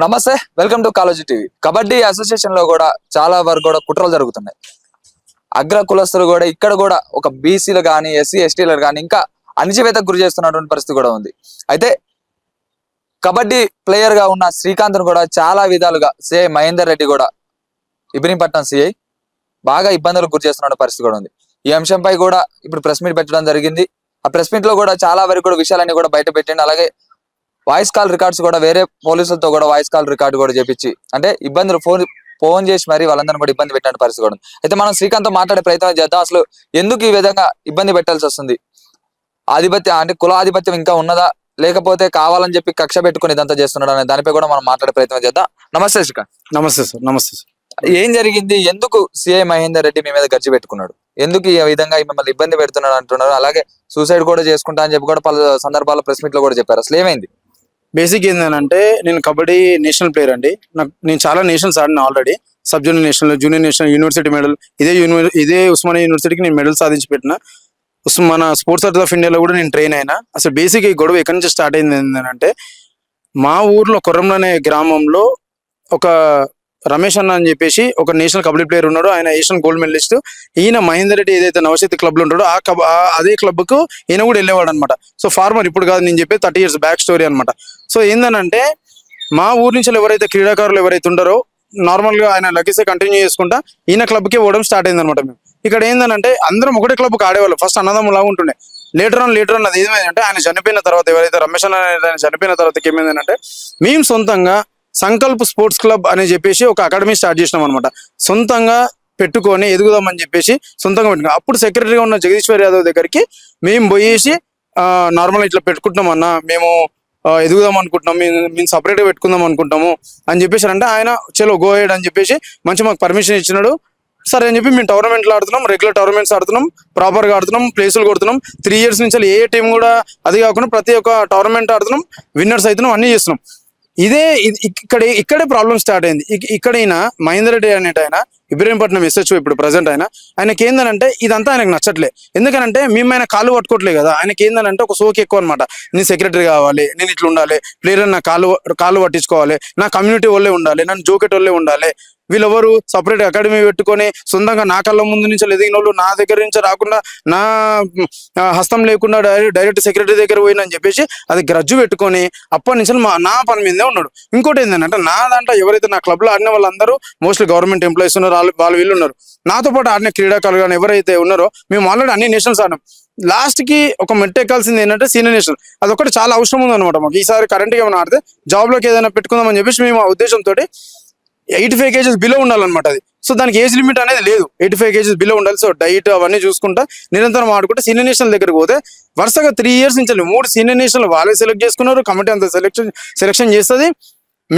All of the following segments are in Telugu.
నమస్తే, welcome to college TV. Kabaddi association లో కూడా చాలా వరకు కూడా కుట్రలు జరుగుతున్నాయి. అగ్ర కులస్తులు కూడా ఇక్కడ కూడా ఒక బీసీలు కానీ ఎస్సీ ఎస్టీలు కానీ ఇంకా అణిచివేతకు గురి చేస్తున్నటువంటి పరిస్థితి కూడా ఉంది. అయితే కబడ్డీ ప్లేయర్ గా ఉన్న శ్రీకాంత్ కూడా చాలా విధాలుగా సిఐ మహేందర్ రెడ్డి కూడా ఇబ్రహీంపట్నం సిఐ బాగా ఇబ్బందులకు గురి చేస్తున్న పరిస్థితి కూడా ఉంది. ఈ అంశంపై కూడా ఇప్పుడు ప్రెస్ మీట్ పెట్టడం జరిగింది. ఆ ప్రెస్ మీట్ లో కూడా చాలా వరకు కూడా విషయాలన్నీ కూడా బయట పెట్టండి. అలాగే వాయిస్ కాల్ రికార్డ్స్ కూడా వేరే పోలీసులతో కూడా వాయిస్ కాల్ రికార్డు కూడా చేపించి అంటే ఇబ్బందులు ఫోన్ చేసి మరి వాళ్ళందరినీ కూడా ఇబ్బంది పెట్టిన పరిస్థితి కూడా ఉంది. అయితే మనం శ్రీకాంత్ మాట్లాడే ప్రయత్నం చేద్దాం. అసలు ఎందుకు ఈ విధంగా ఇబ్బంది పెట్టాల్సి వస్తుంది? ఆధిపత్యం అంటే కుల ఆధిపత్యం ఇంకా ఉన్నదా, లేకపోతే కావాలని చెప్పి కక్ష పెట్టుకుని ఇదంతా చేస్తున్నాడు అనే దానిపై కూడా మనం మాట్లాడే ప్రయత్నం చేద్దాం. నమస్తే శ్రీకాంత్. నమస్తే సార్. నమస్తే సార్. ఏం జరిగింది? ఎందుకు సిఐ మహేందర్ రెడ్డి మీ మీద గర్జి పెట్టుకున్నాడు? ఎందుకు ఈ విధంగా మిమ్మల్ని ఇబ్బంది పెడుతున్నాడు అంటున్నారు? అలాగే సూసైడ్ కూడా చేసుకుంటా అని చెప్పి కూడా పలు సందర్భాల్లో ప్రెస్ మీట్ లో కూడా చెప్పారు. అసలు ఏమైంది? బేసిక్ ఏంటంటే నేను కబడ్డీ నేషనల్ ప్లేయర్ అండి. నేను చాలా నేషనల్స్ ఆడినా already. Sub junior national, junior national, university medal, ఇదే ఉస్మానియా యూనివర్సిటీకి నేను మెడల్ సాధించి పెట్టిన. మన స్పోర్ట్స్ అథారిటీ ఆఫ్ ఇండియాలో కూడా నేను ట్రైన్ అయినా. అసలు బేసిక్ ఈ గొడవ ఎక్కడి నుంచి స్టార్ట్ అయింది ఏంటంటే, మా ఊర్లో కొర్రంలో అనే గ్రామంలో ఒక రమేష్ అన్న అని చెప్పేసి ఒక నేషనల్ కబడ్డీ ప్లేయర్ ఉన్నాడు. ఆయన ఏషియన్ గోల్డ్ మెడలిస్ట్. ఈయన మహేందర్ రెడ్డి ఏదైతే నవశక్తి క్లబ్ లో ఉంటాడో అదే క్లబ్ కు ఈయన కూడా వెళ్ళేవాడు అనమాట. సో ఫార్మర్, ఇప్పుడు కాదు నేను చెప్పే 30 years బ్యాక్ స్టోరీ అనమాట. సో ఏందనంటే, మా ఊరు నుంచి ఎవరైతే క్రీడాకారులు ఎవరైతే ఉంటారో నార్మల్ గా ఆయన లగేసే కంటిన్యూ చేసుకుంటా ఈయన క్లబ్ కి పోవడం స్టార్ట్ అయింది అనమాట. మేము ఇక్కడ ఏందనంటే అందరం ఒకటే క్లబ్ కి ఆడేవాళ్ళు. ఫస్ట్ అన్నదమ్ములా ఉంటుండే. లేటర్ ఆన్ అది ఏమైందంటే, ఆయన చనిపోయిన తర్వాత, ఎవరైతే రమేష్ అన్న ఆయన చనిపోయిన తర్వాత ఏమైందంటే, మేము సొంతంగా సంకల్ప్ స్పోర్ట్స్ క్లబ్ అని చెప్పేసి ఒక అకాడమీ స్టార్ట్ చేసినాం అనమాట. సొంతంగా పెట్టుకొని ఎదుగుదామని చెప్పేసి సొంతంగా పెట్టుకున్నాం. అప్పుడు సెక్రటరీగా ఉన్న జగదీశ్వర్ యాదవ్ దగ్గరికి మేము పోయేసి నార్మల్ ఇట్లా పెట్టుకుంటున్నాం అన్న, మేము ఎదుగుదాం అనుకుంటున్నాం, మేము సపరేట్గా పెట్టుకుందాం అనుకుంటాము అని చెప్పేసి అంటే, ఆయన చలో గో హెడ్ అని చెప్పేసి మంచి మాకు పర్మిషన్ ఇచ్చినాడు. సరే అని చెప్పి మేము టోర్నమెంట్లు ఆడుతున్నాం, రెగ్యులర్ టోర్నమెంట్స్ ఆడుతున్నాం, ప్రాపర్గా ఆడుతున్నాం, ప్లేసులు కొడుతున్నాం. 3 years నుంచి ఏ టీం కూడా అది కాకుండా ప్రతి ఒక్క టోర్నమెంట్ ఆడుతున్నాం, విన్నర్స్ అవుతున్నాం, అన్నీ చేస్తున్నాం. ఇక్కడే ప్రాబ్లం స్టార్ట్ అయింది. ఇక్కడైనా మహేందర్ రెడ్డి అనేట ఆయన ఇబ్రహీంపట్నం SHO ఇప్పుడు ప్రజెంట్ ఆయనకి ఏందనంటే ఇదంతా ఆయనకు నచ్చట్లే. ఎందుకనంటే మేము ఆయన కాళ్ళు పట్టుకోవట్లేదు కదా. ఆయనకి ఏందనంటే ఒక సోకి ఎక్కువ అనమాట. నేను సెక్రటరీ కావాలి, నేను ఇట్లా ఉండాలి, ప్లేయర్ నా కాళ్ళు పట్టించుకోవాలి, నా కమ్యూనిటీ వాళ్ళే ఉండాలి, నన్ను జోకెట్ వాళ్ళే ఉండాలి. వీళ్ళెవరు సపరేట్ అకాడమీ పెట్టుకొని సొంతంగా నా కళ్ళ ముందు నుంచి ఎదిగిన వాళ్ళు నా దగ్గర నుంచి రాకుండా, నా హస్తం లేకుండా డైరెక్ట్ సెక్రటరీ దగ్గర పోయినని చెప్పేసి అది గ్రజ్జు పెట్టుకొని అప్పటి నుంచి నా పని మీదే ఉన్నాడు. ఇంకోటి ఏంటంటే, నా దాంట్లో ఎవరైతే నా క్లబ్ లో ఆడిన వాళ్ళందరూ మోస్ట్లీ గవర్నమెంట్ ఎంప్లాయీస్ ఉన్నారు, వాళ్ళు వీళ్ళు ఉన్నారు. నాతో పాటు ఆడిన క్రీడాకారులు కానీ ఎవరైతే ఉన్నారో మేము ఆల్రెడీ అన్ని నేషనల్స్ ఆడినాం. లాస్ట్ కి ఒక మెట్టు ఎక్కాల్సింది ఏంటంటే సీనియర్ నేషనల్. అదొకటి చాలా అవసరం ఉందన్నమాట మాకు. ఈసారి కరెంట్ గా ఏమైనా ఆడితే జాబ్ లోకి ఏదైనా పెట్టుకుందామని చెప్పేసి మేము ఆ ఉద్దేశంతో 85 kgs బిలో ఉండాలన్నమాట అది. సో దానికి ఏజ్ లిమిట్ అనేది లేదు, 85 kgs బిలో ఉండాలి. సో డైట్ అవన్నీ చూసుకుంటా నిరంతరం ఆడుకుంటే సీనియర్ నేషనల్ దగ్గరికి పోతే వరుసగా 3 years నుంచి 3 సీనియర్ నేషనల్ వాళ్ళే సెలెక్ట్ చేసుకున్నారు. కమిటీ అంతా సెలెక్షన్ చేస్తుంది.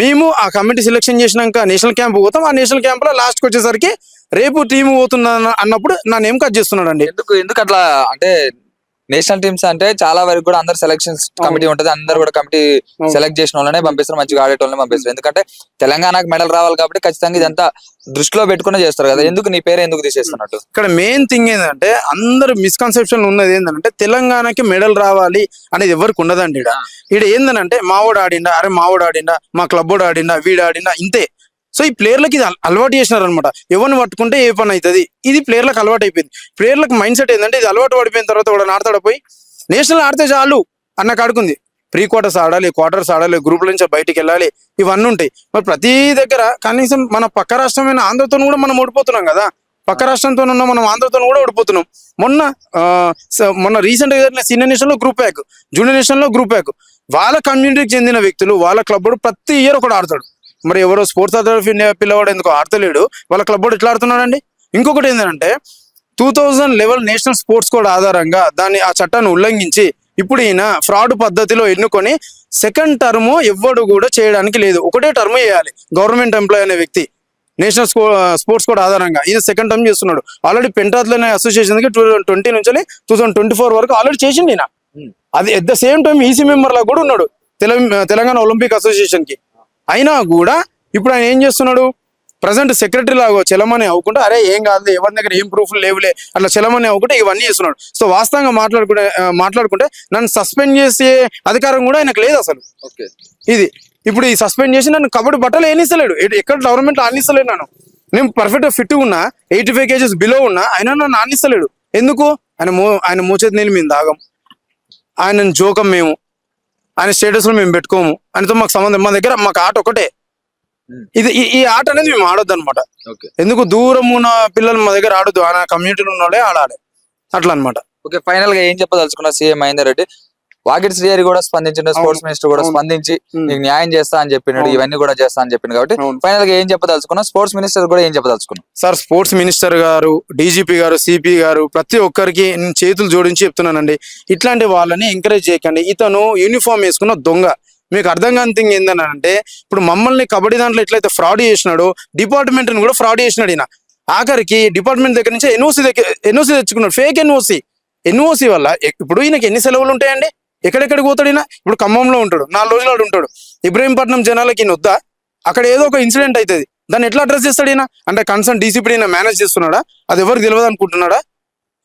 మేము ఆ కమిటీ సెలెక్షన్ చేసినాక నేషనల్ క్యాంప్ పోతాం. ఆ నేషనల్ క్యాంప్ లో లాస్ట్కి వచ్చేసరికి రేపు టీం పోతున్నా అన్నప్పుడు నా నేమ్ కట్ చేస్తున్నాడు అండి. ఎందుకు అట్లా అంటే, నేషనల్ టీమ్స్ అంటే చాలా వరకు కూడా అందరు సెలక్షన్స్ కమిటీ ఉంటది, అందరు కూడా కమిటీ సెలెక్ట్ చేసిన వాళ్ళనే పంపిస్తారు, మంచిగా ఆడేటోళ్ళని పంపిస్తారు. ఎందుకంటే తెలంగాణకు మెడల్ రావాలి కాబట్టి ఖచ్చితంగా ఇదంతా దృష్టిలో పెట్టుకుని చేస్తారు కదా. ఎందుకు నీ పేరు ఎందుకు తీసేస్తున్నట్టు? ఇక్కడ మెయిన్ థింగ్ ఏంటంటే, అందరు మిస్కన్సెప్షన్ ఉన్నది ఏంటంటే, తెలంగాణకి మెడల్ రావాలి అనేది ఎవరికి ఉండదండి. ఇక్కడ ఏందనంటే, మావోడు ఆడిండా, అరే మావోడు ఆడిండా, మా క్లబ్బోడు ఆడిండా, వీడు ఆడిండా, ఇంతే. సో ఈ ప్లేయర్లకి ఇది అలవాటు చేసినారు అనమాట. ఎవరిని పట్టుకుంటే ఏ పని అవుతుంది, ఇది ప్లేయర్లకు అలవాటు అయిపోయింది. ప్లేయర్లకు మైండ్ సెట్ ఏంటంటే, ఇది అలవాటు పడిపోయిన తర్వాత వాడు ఆడతాడు, పోయి నేషనల్ ఆడితే చాలు అన్న కాడుకుంది. ప్రీ క్వార్టర్స్ ఆడాలి, క్వార్టర్స్ ఆడాలి, గ్రూపుల నుంచి బయటికి వెళ్ళాలి, ఇవన్నీ ఉంటాయి. మరి ప్రతి దగ్గర కనీసం మన పక్క రాష్ట్రమైన ఆంధ్రతో కూడా మనం ఓడిపోతున్నాం కదా. పక్క రాష్ట్రంతో ఉన్న మనం ఆంధ్రతో కూడా ఓడిపోతున్నాం. మొన్న రీసెంట్ గా సీనియర్ నేషన్ లో గ్రూప్ ప్యాక్, జూనియర్ నేషన్ లో గ్రూప్ ప్యాక్, వాళ్ళ కమ్యూనిటీకి చెందిన వ్యక్తులు వాళ్ళ క్లబ్ ప్రతి ఇయర్ ఒకటి ఆడతాడు. మరి ఎవరో స్పోర్ట్స్ అథారిటీ ఆఫ్ ఇండియా పిల్లవాడు ఎందుకు ఆడతలేడు, వాళ్ళ క్లబ్ ఎట్లా ఆడుతున్నాడండి? ఇంకొకటి ఏంటంటే, 2011 నేషనల్ స్పోర్ట్స్ కోడ్ ఆధారంగా ఆ చట్టాన్ని ఉల్లంఘించి ఇప్పుడు ఈయన ఫ్రాడ్ పద్ధతిలో ఎన్నుకొని సెకండ్ టర్మ్ ఎవ్వడు కూడా చేయడానికి లేదు, ఒకటే టర్మ్ చేయాలి. గవర్నమెంట్ ఎంప్లాయీ అనే వ్యక్తి నేషనల్ స్పోర్ట్స్ కోడ్ ఆధారంగా ఈయన సెకండ్ టర్మ్ చేస్తున్నాడు. ఆల్రెడీ పెంటాత్లనే అసోసియేషన్ కి 2020 నుంచి 2024 వరకు ఆల్రెడీ చేసిండు ఈయన. అది at the same time EC member లా కూడా ఉన్నాడు తెలంగాణ ఒలింపిక్ అసోసియేషన్ కి. అయినా కూడా ఇప్పుడు ఆయన ఏం చేస్తున్నాడు, ప్రజెంట్ సెక్రటరీ లాగా చెలమని అవ్వకుండా, అరే ఏం కాదు, ఎవరి దగ్గర ఏం ప్రూఫ్లు లేవులే అట్లా చెలమని అవ్వకుండా ఇవన్నీ చేస్తున్నాడు. సో వాస్తవంగా మాట్లాడుకుంటే నన్ను సస్పెండ్ చేసే అధికారం కూడా ఆయనకు లేదు అసలు. ఇది ఇప్పుడు ఈ సస్పెండ్ చేసి నన్ను కబడ్డీ బట్టలు ఏనిస్తలేడు, ఎక్కడ గవర్నమెంట్ ఆనిస్తలేడు నన్ను. నేను పర్ఫెక్ట్ గా ఫిట్ ఉన్నా, 85 kgs బిలో ఉన్నా, ఆయన నన్ను ఆనిస్తలేడు. ఎందుకు? ఆయన మోచేతి నీళ్ళు మేము దాగం, ఆయన జోకం మేము, ఆయన స్టేటస్ లో మేము పెట్టుకోము, ఆయనతో మాకు సంబంధం. మా దగ్గర మాకు ఆట ఒకటే, ఇది ఈ ఆట అనేది మేము ఆడొద్దు అనమాట. ఎందుకు దూరం ఉన్న పిల్లలు మా దగ్గర ఆడొద్దు, ఆయన కమ్యూనిటీలో ఉన్న వాళ్ళే ఆడాలి, అట్లా అనమాట. ఓకే, ఫైనల్ గా ఏం చెప్పదలుచుకున్నా సీఎం మహేందర్ రెడ్డి? వాకిటి శ్రీహరి కూడా స్పందించిన, స్పోర్ట్స్ మినిస్టర్ కూడా స్పందించి నీకు న్యాయం చేస్తా అని చెప్పినాడు, ఇవన్నీ కూడా చేస్తా అని చెప్పింది. కాబట్టి ఫైనల్ గా ఏం చెప్పదలుచుకున్నా? స్పోర్ట్స్ మినిస్టర్ కూడా ఏం చెప్పదలుచుకున్నా? సార్, స్పోర్ట్స్ మినిస్టర్ గారు, డీజీపీ గారు, సిపి గారు, ప్రతి ఒక్కరికి నేను చేతులు జోడించి చెప్తున్నానండి, ఇట్లాంటి వాళ్ళని ఎంకరేజ్ చేయకండి. ఇతను యూనిఫామ్ వేసుకున్న దొంగ. మీకు అర్థం కాని థింగ్ ఏంటంటే, ఇప్పుడు మమ్మల్ని కబడ్డీ దాంట్లో ఎట్లయితే ఫ్రాడ్ చేసినాడో, డిపార్ట్మెంట్ కూడా ఫ్రాడ్ చేసినాడు ఈయన. ఆఖరికి డిపార్ట్మెంట్ దగ్గర నుంచి ఎన్ఓసి తెచ్చుకున్నాడు, ఫేక్ ఎన్ఓసి వల్ల. ఇప్పుడు ఈయనకి ఎన్ని సెలవులు ఉంటాయండి? ఎక్కడెక్కడికి పోతాడు ఈయన? ఇప్పుడు ఖమ్మంలో ఉంటాడు, 4 రోజులు ఆడు ఉంటాడు. ఇబ్రహీంపట్నం జనాలకి ఈయన వద్దా? అక్కడ ఏదో ఒక ఇన్సిడెంట్ అవుతుంది, దాన్ని ఎట్లా అడ్రస్ చేస్తాడు ఈయన? అంటే కన్సర్న్ డీసీపీ ఈయన మేనేజ్ చేస్తున్నాడా? అది ఎవరికి తెలియదు అనుకుంటున్నాడా?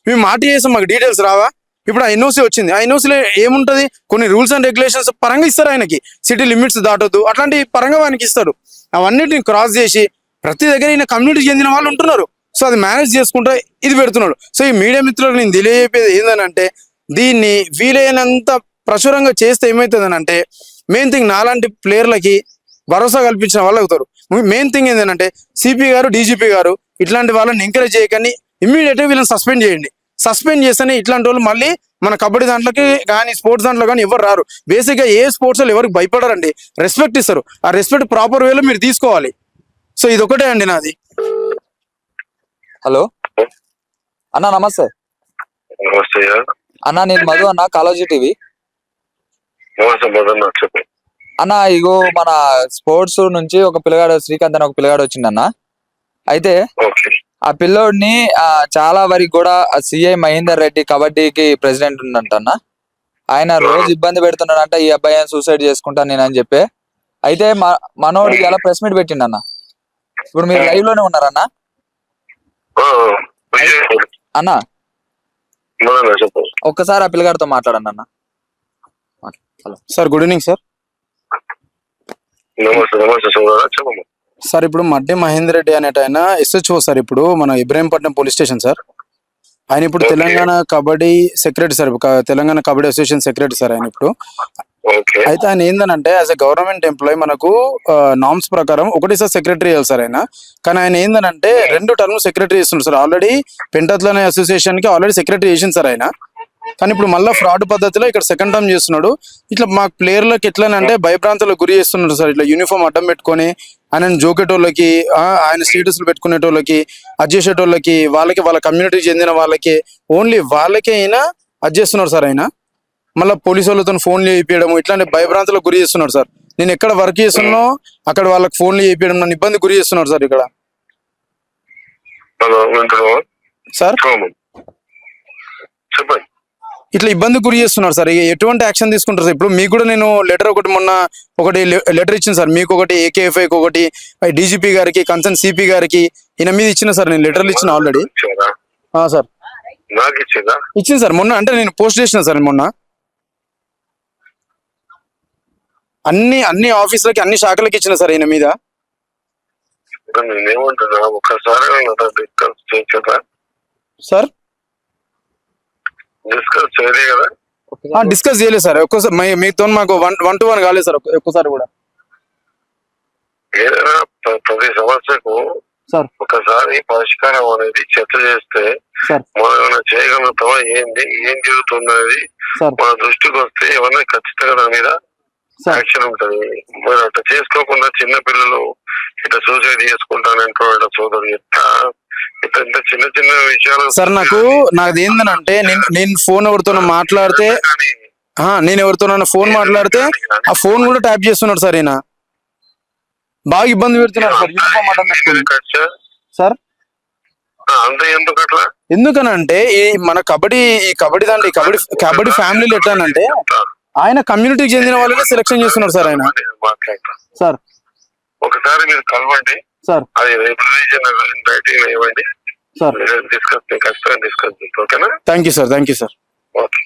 మేము మాట చేసాం, మాకు డీటెయిల్స్ రావా? ఇప్పుడు ఆ ఎన్ఓసి వచ్చింది, ఆ ఎన్ఓసిలో ఏముంటది? కొన్ని రూల్స్ అండ్ రెగ్యులేషన్స్ పరంగా ఇస్తారు ఆయనకి, సిటీ లిమిట్స్ దాటొద్దు అట్లాంటి పరంగా ఆయనకి ఇస్తారు. అవన్నిటిని క్రాస్ చేసి ప్రతి దగ్గర ఈయన కమ్యూనిటీకి చెందిన వాళ్ళు ఉంటున్నారు. సో అది మేనేజ్ చేసుకుంటే ఇది పెడుతున్నాడు. సో ఈ మీడియా మిత్రులకు నేను తెలియజేపేది ఏంటంటే, దీన్ని వీలైనంత ప్రచురంగా చేస్తే ఏమవుతుందని అంటే, మెయిన్ థింగ్ నాలాంటి ప్లేయర్లకి భరోసా కల్పించిన వాళ్ళు అవుతారు. మెయిన్ థింగ్ ఏంటంటే, సిపి గారు, డీజీపీ గారు ఇట్లాంటి వాళ్ళని ఎంకరేజ్ చేయకండి, ఇమ్మీడియట్ గా వీళ్ళని సస్పెండ్ చేయండి. సస్పెండ్ చేస్తేనే ఇట్లాంటి వాళ్ళు మళ్ళీ మన కబడ్డీ దాంట్లోకి కానీ, స్పోర్ట్స్ దాంట్లో కానీ ఎవరు రారు. బేసిక్ గా ఏ స్పోర్ట్స్ వాళ్ళు ఎవరికి భయపడరండి, రెస్పెక్ట్ ఇస్తారు. ఆ రెస్పెక్ట్ ప్రాపర్ వేలో మీరు తీసుకోవాలి. సో ఇది ఒకటే అండి నాది. హలో అన్నా, నమస్తే అన్నా. నేను మధు అన్న, కాలేజీ టీవీ అన్న. ఇగో మన స్పోర్ట్స్ నుంచి ఒక పిల్లగాడు, శ్రీకాంత్ అని ఒక పిల్లగాడు వచ్చిండన్న. అయితే ఆ పిల్లోడిని చాలా వరకు కూడా సీఎం మహేందర్ రెడ్డి కబడ్డీకి ప్రెసిడెంట్ ఉందంటన్న. ఆయన రోజు ఇబ్బంది పెడుతున్నాడంట, ఈ అబ్బాయి సూసైడ్ చేసుకుంటాను నేను అని చెప్పి. అయితే మనోడికి ఎలా ప్రెస్ మీట్ పెట్టిండన్న. ఇప్పుడు మీరు లైవ్ లోనే ఉన్నారన్న. అన్న ఒక్కసారి ఆ పిల్లగాడితో మాట్లాడండి అన్న. Hello sir, good evening sir. Sir, ఇప్పుడు మడ్డి మహేందర్ రెడ్డి అనేట ఆయన ఎస్హెచ్ఓ సార్, ఇప్పుడు మన ఇబ్రహీంపట్నం పోలీస్ స్టేషన్ సార్. ఆయన ఇప్పుడు Telangana kabaddi secretary sir, Telangana kabaddi association secretary sir ఆయన ఇప్పుడు. అయితే ఆయన ఏందనంటే, యాజ్ ఎ గవర్నమెంట్ ఎంప్లాయీ మనకు నామ్స్ ప్రకారం ఒకటేసారి సెక్రటరీ అయ్యాలి సార్ ఆయన. కానీ ఆయన ఏందనంటే 2 టర్మ్ సెక్రటరీ చేస్తున్నారు సార్. ఆల్రెడీ పెంటాత్లనే అసోసియేషన్ కి ఆల్రెడీ సెక్రటరీ చేసింది సార్ ఆయన. కానీ ఇప్పుడు మళ్ళీ ఫ్రాడ్ పద్ధతిలో ఇక్కడ సెకండ్ టర్మ్ చేస్తున్నాడు. ఇట్లా మా ప్లేయర్లకు ఎట్లనంటే భయభ్రాంతులకు గురి చేస్తున్నారు సార్. ఇట్లా యూనిఫామ్ అడ్డం పెట్టుకొని ఆయన జోకేటోళ్ళకి, ఆయన స్టేటస్లు పెట్టుకునేటోళ్ళకి, అది చేసేటోళ్ళకి, వాళ్ళ కమ్యూనిటీకి చెందిన వాళ్ళకి, ఓన్లీ వాళ్ళకే అయినా అది చేస్తున్నారు సార్ ఆయన. మళ్ళీ పోలీసు వాళ్ళతో ఫోన్లు చేయించడం, ఇట్లాంటి భయభ్రాంతులకు గురి చేస్తున్నాడు సార్. నేను ఎక్కడ వర్క్ చేస్తున్నా అక్కడ వాళ్ళకి ఫోన్లు చేయించడం, నన్ను ఇబ్బంది గురి చేస్తున్నాడు సార్ ఇక్కడ. సార్ ఇట్లా ఇబ్బంది గురి చేస్తున్నారు సార్. ఎటువంటి యాక్షన్ తీసుకుంటారు సార్? ఇప్పుడు మీకు కూడా నేను లెటర్ మొన్న ఒకటి లెటర్ ఇచ్చిన సార్, మీకు ఒకటి, ఏకేఎఫ్ఐ ఒకటి, డీజీపీ గారికి, కన్సర్న్ సిపి గారికి, ఈయన మీద ఇచ్చిన సార్. నేను లెటర్లు ఇచ్చిన ఆల్రెడీ సార్. ఇచ్చింది సార్ మొన్న, అంటే నేను పోస్ట్ చేసిన సార్ మొన్న. అన్ని ఆఫీసులకి, అన్ని శాఖలకి ఇచ్చిన సార్ ఈయన మీద. సార్ డిస్కస్ చేయలేదు సార్. ఒక్కసారి మీతో మాకు 1-to-1 కాలేదు సార్ ఒక్కసారి కూడా. ప్రతి సమస్యకు సార్ ఒకసారి పరిష్కారం అనేది చర్చ చేస్తే మనం చేయగలుగుతామా, ఏం జరుగుతున్నది మన దృష్టికి వస్తే ఏమన్నా ఖచ్చితంగా దాని మీద యాక్షన్ ఉంటది. మరి అట్లా చేసుకోకుండా చిన్న పిల్లలు ఇట్లా సూసైడ్ చేసుకుంటానంటే సోదరు ఇంత చిన్న చిన్న విషయాలు సార్. నాది ఏందనంటే, నేను ఫోన్ ఎవరితో మాట్లాడితే, నేను ఎవరితోనన్నా ఫోన్ మాట్లాడితే ఆ ఫోన్ కూడా ట్యాప్ చేస్తున్నాడు సార్ ఈయన. బాగా ఇబ్బంది పెడుతున్నాడు సార్ యూనిఫామ్ అడ్డం పెట్టుకుని సార్. అంత ఎందుకు అట్లా? ఎందుకనంటే ఈ మన కబడ్డీ దాంట్లో కబడ్డీ ఫ్యామిలీలు ఎట్లానంటే, ఆయన కమ్యూనిటీకి చెందిన వాళ్ళనే సెలెక్షన్ చేస్తున్నారు సార్ ఆయన. సార్ ఒకసారి మీరు కలవండి సార్, అది రిప్రజెంటేషన్ రైటింగ్ ఇవ్వండి సార్, డిస్కస్ ఖచ్చితంగా డిస్కస్. ఓకేనా? Thank you sir. ఓకే.